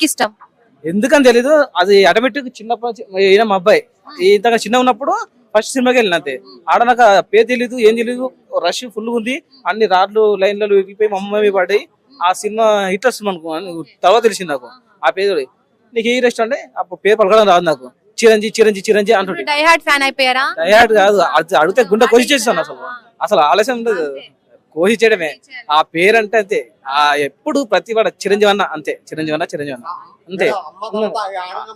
ఎందుకు ఇష్టం? ఎందుకని తెలీదు, అది ఆటోమేటిక్ చిన్నప్పుడు ఈయన మా అబ్బాయి ఇంతగా చిన్న ఉన్నప్పుడు ఫస్ట్ సినిమాకి వెళ్ళిన అంతే. ఆడ నాకు ఆ పేరు తెలీదు, ఏం తెలీదు, రష్ ఫుల్ ఉంది, అన్ని రాడ్లు లైన్లలో విరిగిపోయి మా అమ్మాయి పడ్డాయి. ఆ సినిమా హిట్ వస్తుంది అనుకో తర్వాత తెలిసింది నాకు ఆ పేరు. నీకు ఏ రెస్ట్ అంటే అప్పుడు పేరు పలకడం రాదు నాకు. చిరంజీవి చిరంజీవి చిరంజీవి అంటుండే. డై హార్ట్ ఫ్యాన్ అయిపోయారా? డయాడ్ కాదు, అది అడిగితే గుండె కోసి చేస్తాను. అసలు ఆలస్యం ఉండదు, కోసి చేయడమే. ఆ పేరు అంటే అంతే. ఆ ఎప్పుడు ప్రతి వాడ చిరంజీవి అన్న అంతే, చిరంజీవి అన్న చిరంజీవి అన్న అంతే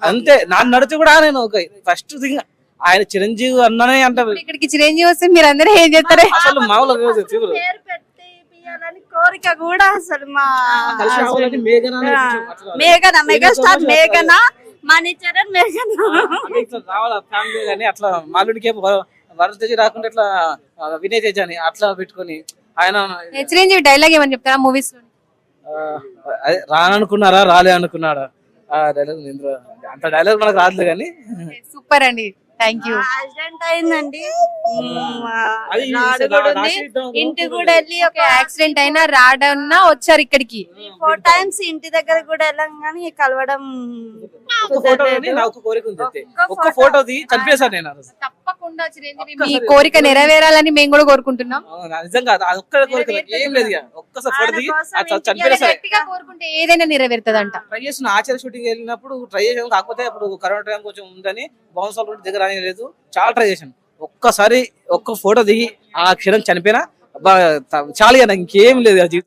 అంతే. నన్ను నడిచి కూడా నేను ఫస్ట్ థింగ్ ఆయన చిరంజీవి అన్ననే అంటారు. ఇక్కడికి చిరంజీవి వస్తే మీరు అందరూ ఏం చేస్తారు? అసలు మామూలుగా ఫీవర్ పేరు పెట్టి పియాలని కోరిక కూడా అసలు మా మేఘన మెగాస్టార్ మేఘన మణిచరణ్ మేఘన రావాలా ఫ్యామిలీ కానీ అట్లా మాలుడికి వరుణ్ తేజ్ రాకుండా ఇట్లా వినయ్ తేజ్ అని అట్లా పెట్టుకొని ఆయన చిరంజీవి డైలాగ్ ఏమని చెప్తారా మూవీస్ లో? రాననుకున్నారా రాలే అనుకున్నాడా ఆ డైలాగ్ అంత డైలాగ్ మనకు రాదులే కానీ. సూపర్ అండి, థ్యాంక్ యూ. యాక్సిడెంట్ అయిందండి. అది నాడు కూడా ఉంది. ఇంటి కూడా వెళ్ళి ఒక యాక్సిడెంట్ అయినా రాడన్నా వచ్చారు ఇక్కడికి. 4 times ఇంటి దగ్గర కూడా వెళ్ళాం కానీ కలవడం ఒక్క ఫోటో నాకు కోరిక ఉంది అంతే. ఒక్క ఫోటో చనిపేశాను నేను. తప్పకుండా చిరంజీవి మీ కోరిక నెరవేరాలని మేము కూడా కోరుకుంటున్నాం. నిజంగా అది ఒక్క కోరిక ఏం లేదు, ఒక్కసారి ఫోటో దిగి చనిపేసా. గట్టిగా కోరుకుంటే ఏదైనా నెరవేరుతుందంట. ట్రై చేసిన ఆచార్య షూటింగ్ వెళ్ళినప్పుడు ట్రై చేసాను, కాకపోతే అప్పుడు కరోనా టైం కొంచెం ఉందని బౌన్స్ దగ్గర లేదు, చాలా ట్రై చేశాను. ఒక్కసారి ఒక్క ఫోటో దిగి ఆ క్షణం చనిపోయినా చాలా, ఇంకేం లేదు ఆ జీవితం.